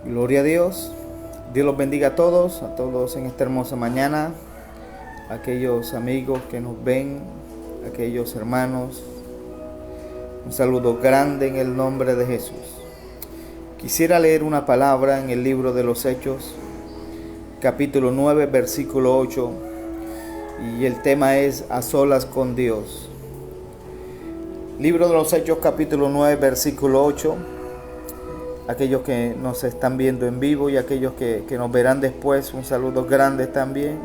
Gloria a Dios. Dios los bendiga a todos en esta hermosa mañana, a aquellos amigos que nos ven, a aquellos hermanos. Un saludo grande en el nombre de Jesús. Quisiera leer una palabra en el libro de los Hechos, capítulo 9, versículo 8, y el tema es a solas con Dios. Libro de los Hechos, capítulo 9, versículo 8. Aquellos que nos están viendo en vivo y aquellos que nos verán después, un saludo grande también.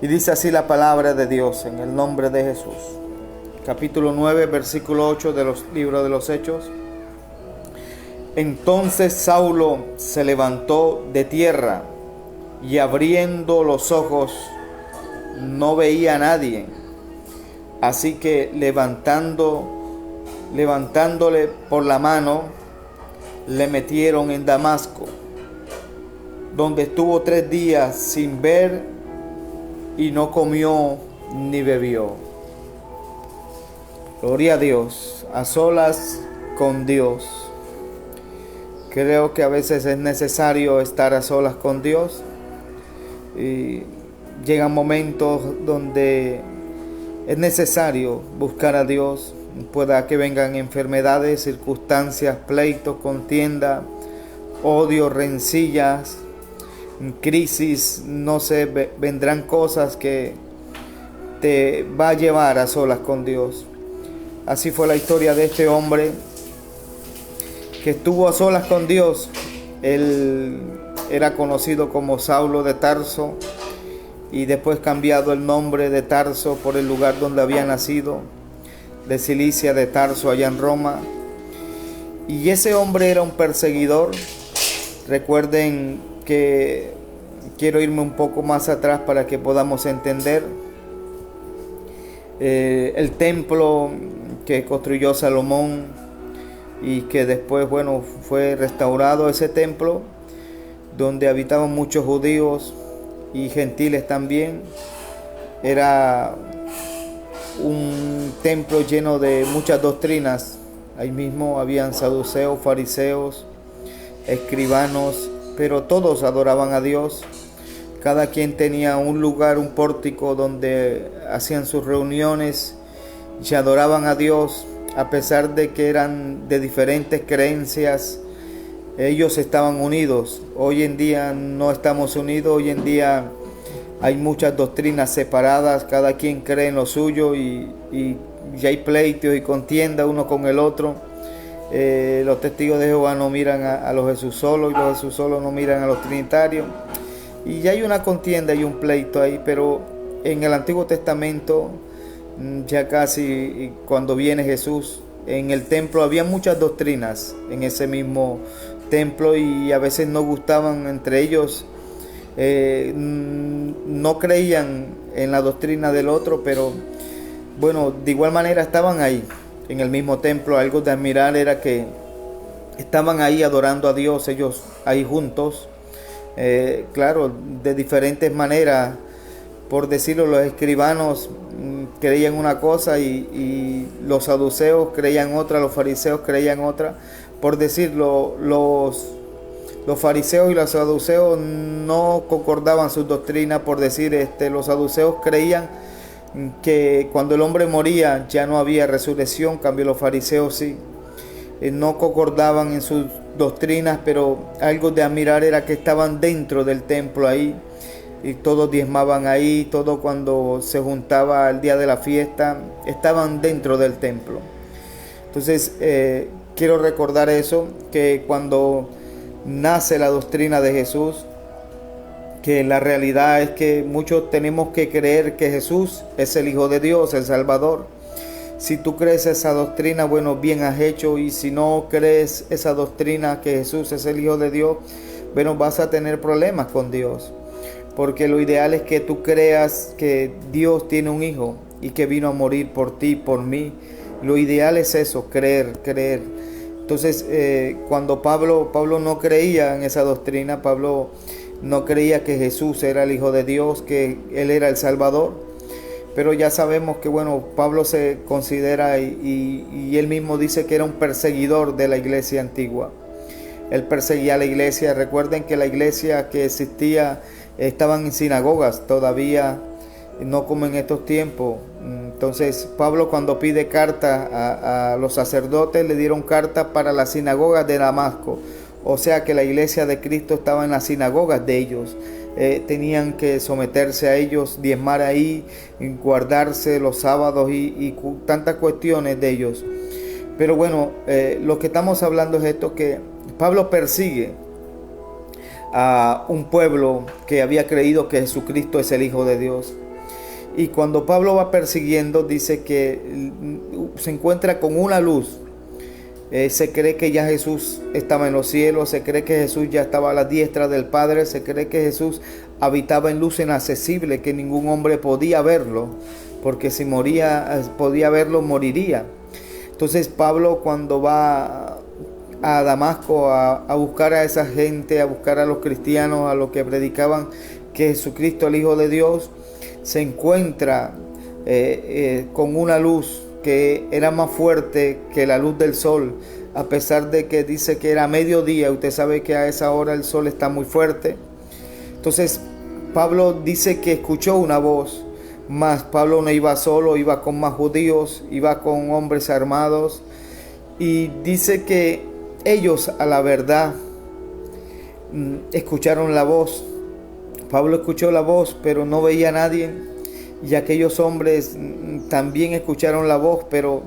Y dice así la palabra de Dios en el nombre de Jesús. Capítulo 9, versículo 8 de los libros de los Hechos. Entonces Saulo se levantó de tierra y abriendo los ojos no veía a nadie. Así que levantándole por la mano, le metieron en Damasco, donde estuvo 3 días sin ver y no comió ni bebió. Gloria a Dios, a solas con Dios. Creo que a veces es necesario estar a solas con Dios. Y llegan momentos donde es necesario buscar a Dios. Pueda que vengan enfermedades, circunstancias, pleitos, contienda, odio, rencillas, crisis, no sé, vendrán cosas que te va a llevar a solas con Dios. Así fue la historia de este hombre que estuvo a solas con Dios. Él era conocido como Saulo de Tarso y después cambiado el nombre de Tarso por el lugar donde había nacido, de Cilicia, de Tarso, allá en Roma. Y ese hombre era un perseguidor. Recuerden que quiero irme un poco más atrás para que podamos entender el templo que construyó Salomón y que después, fue restaurado ese templo donde habitaban muchos judíos y gentiles también. Era un templo lleno de muchas doctrinas. Ahí mismo habían saduceos, fariseos, escribanos, pero todos adoraban a Dios. Cada quien tenía un lugar, un pórtico donde hacían sus reuniones y adoraban a Dios. A pesar de que eran de diferentes creencias, ellos estaban unidos. Hoy en día no estamos unidos. Hoy en día hay muchas doctrinas separadas, cada quien cree en lo suyo y hay pleitos y contienda uno con el otro. Los testigos de Jehová no miran a los Jesús solos y los Jesús solos no miran a los trinitarios. Y ya hay una contienda y un pleito ahí, pero en el Antiguo Testamento, ya casi cuando viene Jesús, en el templo había muchas doctrinas en ese mismo templo y a veces no gustaban entre ellos. No creían en la doctrina del otro, pero de igual manera estaban ahí en el mismo templo. Algo de admirar era que estaban ahí adorando a Dios, ellos ahí juntos, claro, de diferentes maneras. Por decirlo, los escribanos creían una cosa y los saduceos creían otra, los fariseos creían otra. Por decirlo, los fariseos y los saduceos no concordaban sus doctrinas. Por decir, los saduceos creían que cuando el hombre moría ya no había resurrección, en cambio los fariseos sí. No concordaban en sus doctrinas, pero algo de admirar era que estaban dentro del templo ahí y todos diezmaban ahí, todo cuando se juntaba el día de la fiesta, estaban dentro del templo. Entonces quiero recordar eso, que cuando nace la doctrina de Jesús, que la realidad es que muchos tenemos que creer que Jesús es el Hijo de Dios, el Salvador. Si tú crees esa doctrina, bien has hecho, y si no crees esa doctrina que Jesús es el Hijo de Dios, vas a tener problemas con Dios, porque lo ideal es que tú creas que Dios tiene un Hijo y que vino a morir por ti, por mí. Lo ideal es eso, creer. Entonces, cuando Pablo no creía en esa doctrina, Pablo no creía que Jesús era el Hijo de Dios, que Él era el Salvador. Pero ya sabemos que, Pablo se considera y él mismo dice que era un perseguidor de la iglesia antigua. él perseguía a la iglesia. Recuerden que la iglesia que existía estaban en sinagogas todavía, no como en estos tiempos. Entonces Pablo, cuando pide carta a los sacerdotes, le dieron carta para las sinagogas de Damasco. O sea que la iglesia de Cristo estaba en las sinagogas de ellos. Tenían que someterse a ellos, diezmar ahí, guardarse los sábados y tantas cuestiones de ellos. Pero bueno, lo que estamos hablando es esto, que Pablo persigue a un pueblo que había creído que Jesucristo es el Hijo de Dios. Y cuando Pablo va persiguiendo, dice que se encuentra con una luz. Se cree que ya Jesús estaba en los cielos, se cree que Jesús ya estaba a la diestra del Padre, se cree que Jesús habitaba en luz inaccesible, que ningún hombre podía verlo, porque si podía verlo, moriría. Entonces Pablo, cuando va a Damasco a buscar a esa gente, a buscar a los cristianos, a los que predicaban que Jesucristo es el Hijo de Dios, se encuentra con una luz que era más fuerte que la luz del sol, a pesar de que dice que era mediodía. Usted sabe que a esa hora el sol está muy fuerte. Entonces Pablo dice que escuchó una voz, mas Pablo no iba solo, iba con más judíos, iba con hombres armados, y dice que ellos a la verdad escucharon la voz. Pablo escuchó la voz, pero no veía a nadie. Y aquellos hombres también escucharon la voz, pero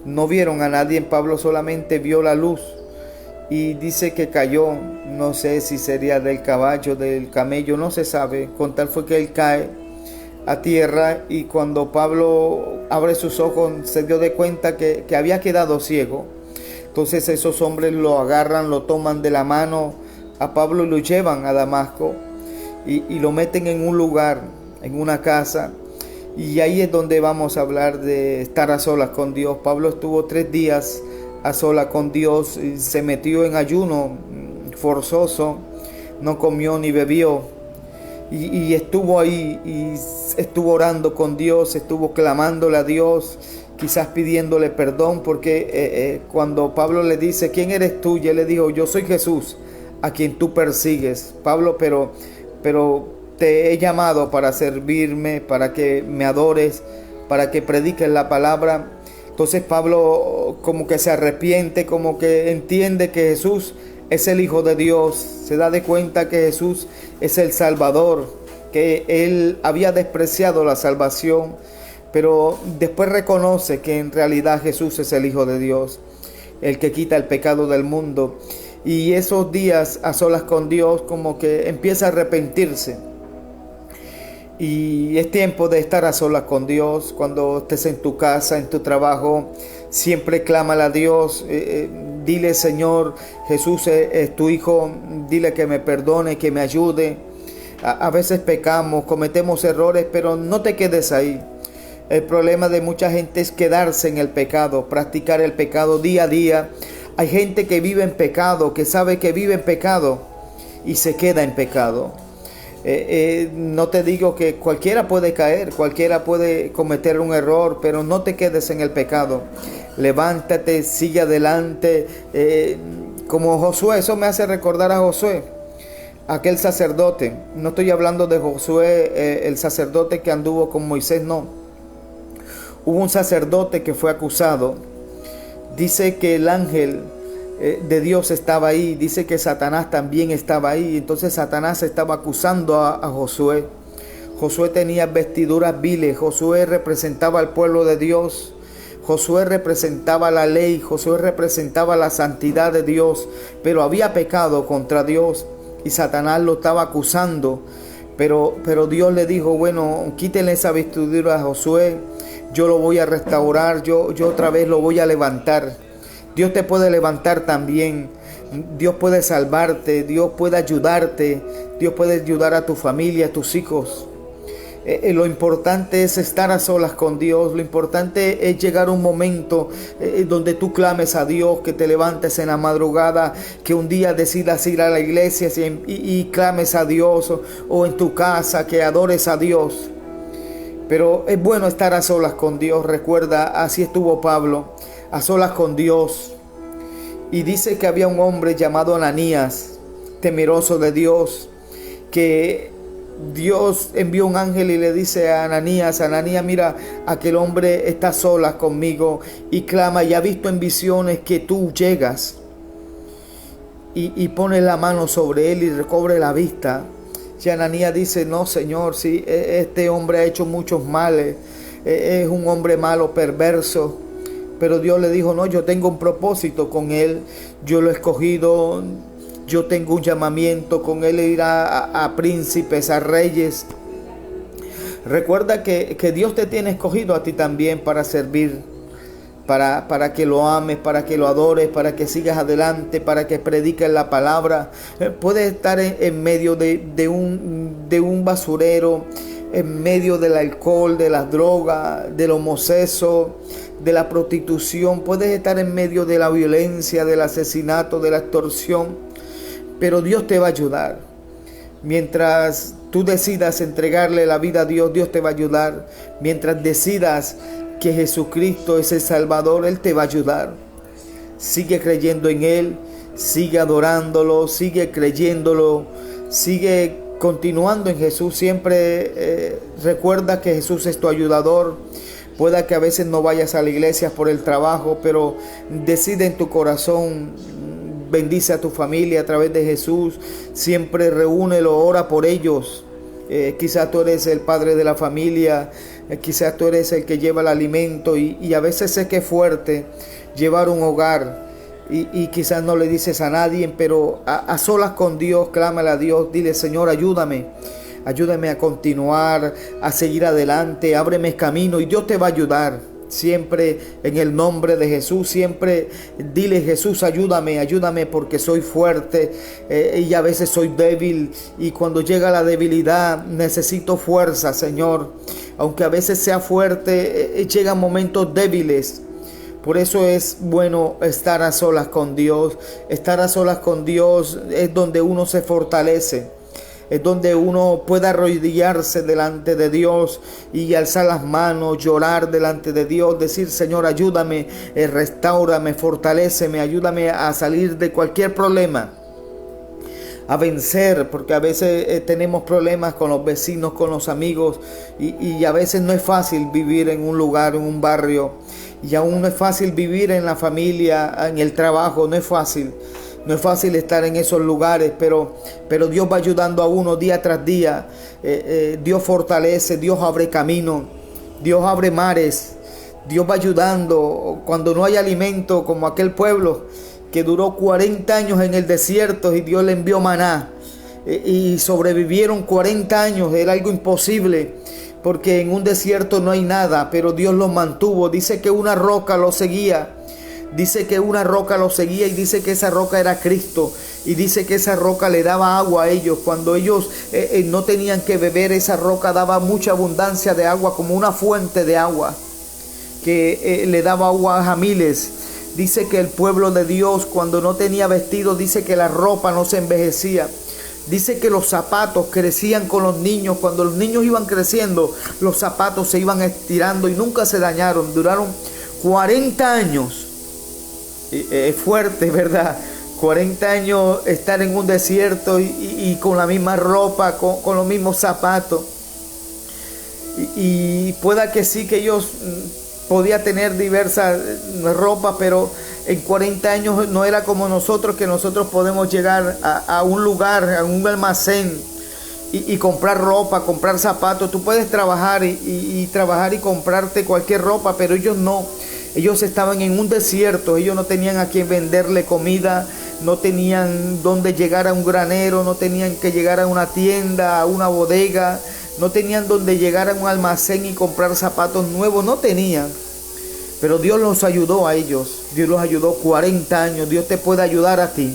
no vieron a nadie. Pablo solamente vio la luz. Y dice que cayó, no sé si sería del caballo, del camello, no se sabe. Con tal fue que él cae a tierra, y cuando Pablo abre sus ojos se dio de cuenta que había quedado ciego. Entonces esos hombres lo agarran, lo toman de la mano a Pablo y lo llevan a Damasco y lo meten en un lugar, en una casa. Y ahí es donde vamos a hablar de estar a solas con Dios. Pablo estuvo 3 días a solas con Dios, y se metió en ayuno forzoso, no comió ni bebió, y estuvo ahí, y estuvo orando con Dios, estuvo clamándole a Dios, quizás pidiéndole perdón, porque cuando Pablo le dice, ¿quién eres tú? Y él le dijo, yo soy Jesús, a quien tú persigues. Pablo, pero te he llamado para servirme, para que me adores, para que prediques la palabra. Entonces Pablo como que se arrepiente, como que entiende que Jesús es el Hijo de Dios, se da de cuenta que Jesús es el Salvador, que él había despreciado la salvación, pero después reconoce que en realidad Jesús es el Hijo de Dios, el que quita el pecado del mundo. Y esos días a solas con Dios como que empieza a arrepentirse. Y es tiempo de estar a solas con Dios. Cuando estés en tu casa, en tu trabajo, siempre clámale a Dios. Dile, Señor, Jesús es tu Hijo. Dile que me perdone, que me ayude. A veces pecamos, cometemos errores, pero no te quedes ahí. El problema de mucha gente es quedarse en el pecado, practicar el pecado día a día. Hay gente que vive en pecado, que sabe que vive en pecado y se queda en pecado. No te digo que cualquiera puede caer, cualquiera puede cometer un error, pero no te quedes en el pecado. Levántate, sigue adelante, como Josué. Eso me hace recordar a Josué, aquel sacerdote. No estoy hablando de Josué, el sacerdote que anduvo con Moisés, no. Hubo un sacerdote que fue acusado. Dice que el ángel de Dios estaba ahí, dice que Satanás también estaba ahí. Entonces Satanás estaba acusando a Josué. Josué tenía vestiduras viles, Josué representaba al pueblo de Dios, Josué representaba la ley, Josué representaba la santidad de Dios, pero había pecado contra Dios y Satanás lo estaba acusando. Pero Dios le dijo, bueno, quítenle esa vestidura a Josué, yo lo voy a restaurar, yo otra vez lo voy a levantar. Dios te puede levantar también. Dios puede salvarte, Dios puede ayudarte, Dios puede ayudar a tu familia, a tus hijos. Lo importante es estar a solas con Dios. Lo importante es llegar a un momento donde tú clames a Dios, que te levantes en la madrugada, que un día decidas ir a la iglesia y clames a Dios, o en tu casa, que adores a Dios. Pero es bueno estar a solas con Dios. Recuerda, así estuvo Pablo, a solas con Dios. Y dice que había un hombre llamado Ananías, temeroso de Dios, que Dios envió un ángel y le dice a Ananías, Ananías, mira, aquel hombre está a solas conmigo y clama y ha visto en visiones que tú llegas y pones la mano sobre él y recobre la vista. Y Ananías dice, no, Señor, sí, este hombre ha hecho muchos males, es un hombre malo, perverso. Pero Dios le dijo, no, yo tengo un propósito con él, yo lo he escogido, yo tengo un llamamiento con él, irá a príncipes, a reyes. Recuerda que Dios te tiene escogido a ti también para servir, para que lo ames, para que lo adores, para que sigas adelante, para que prediques la palabra. Puedes estar en medio de un basurero, en medio del alcohol, de las drogas, del homosexo, de la prostitución. Puedes estar en medio de la violencia, del asesinato, de la extorsión. Pero Dios te va a ayudar. Mientras tú decidas entregarle la vida a Dios, Dios te va a ayudar. Mientras decidas que Jesucristo es el Salvador, Él te va a ayudar. Sigue creyendo en Él, sigue adorándolo, sigue creyéndolo, sigue continuando en Jesús. Siempre recuerda que Jesús es tu ayudador. Pueda que a veces no vayas a la iglesia por el trabajo, pero decide en tu corazón. Bendice a tu familia a través de Jesús. Siempre reúnelo, ora por ellos. Quizás tú eres el padre de la familia. Quizás tú eres el que lleva el alimento. Y a veces sé que es fuerte llevar un hogar. Y quizás no le dices a nadie. Pero a solas con Dios, clámale a Dios. Dile, Señor, ayúdame. Ayúdame a continuar, a seguir adelante. Ábreme camino y Dios te va a ayudar. Siempre en el nombre de Jesús, siempre dile, Jesús, ayúdame porque soy fuerte y a veces soy débil, y cuando llega la debilidad necesito fuerza, Señor. Aunque a veces sea fuerte, llegan momentos débiles. Por eso es bueno estar a solas con Dios. Estar a solas con Dios es donde uno se fortalece. Es donde uno puede arrodillarse delante de Dios y alzar las manos, llorar delante de Dios, decir, Señor, ayúdame, restáurame, fortaléceme, ayúdame a salir de cualquier problema, a vencer, porque a veces tenemos problemas con los vecinos, con los amigos, y a veces no es fácil vivir en un lugar, en un barrio, y aún no es fácil vivir en la familia, en el trabajo, no es fácil. No es fácil estar en esos lugares, pero Dios va ayudando a uno día tras día. Dios fortalece, Dios abre camino, Dios abre mares, Dios va ayudando. Cuando no hay alimento, como aquel pueblo que duró 40 años en el desierto y Dios le envió maná. Y sobrevivieron 40 años, era algo imposible, porque en un desierto no hay nada, pero Dios los mantuvo. Dice que una roca los seguía. Dice que una roca los seguía y dice que esa roca era Cristo. Y dice que esa roca le daba agua a ellos. Cuando ellos no tenían que beber, esa roca daba mucha abundancia de agua, como una fuente de agua que le daba agua a miles. Dice que el pueblo de Dios, cuando no tenía vestido, dice que la ropa no se envejecía. Dice que los zapatos crecían con los niños. Cuando los niños iban creciendo, los zapatos se iban estirando y nunca se dañaron. Duraron 40 años. Es fuerte, ¿verdad? 40 años estar en un desierto y con la misma ropa, con los mismos zapatos. Y pueda que sí que ellos podían tener diversas ropas, pero en 40 años no era como nosotros, que nosotros podemos llegar a un lugar, a un almacén y comprar ropa, comprar zapatos. Tú puedes trabajar y trabajar y comprarte cualquier ropa, pero ellos no. Ellos estaban en un desierto, ellos no tenían a quien venderle comida, no tenían dónde llegar a un granero, no tenían que llegar a una tienda, a una bodega, no tenían dónde llegar a un almacén y comprar zapatos nuevos, no tenían. Pero Dios los ayudó a ellos, Dios los ayudó 40 años, Dios te puede ayudar a ti.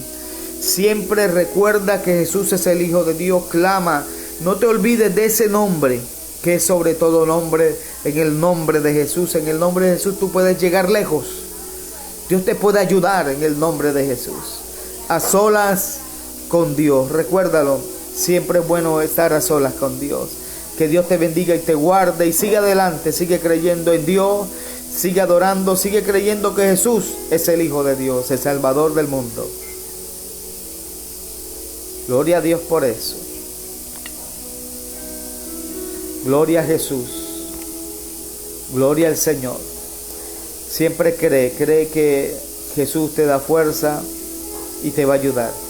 Siempre recuerda que Jesús es el Hijo de Dios, clama, no te olvides de ese nombre, que es sobre todo nombre. En el nombre de Jesús, en el nombre de Jesús tú puedes llegar lejos. Dios te puede ayudar en el nombre de Jesús. A solas con Dios, recuérdalo, siempre es bueno estar a solas con Dios. Que Dios te bendiga y te guarde y sigue adelante, sigue creyendo en Dios, Sigue adorando, sigue creyendo que Jesús es el Hijo de Dios, el Salvador del mundo. Gloria a Dios por eso. Gloria a Jesús. Gloria al Señor. Siempre cree que Jesús te da fuerza y te va a ayudar.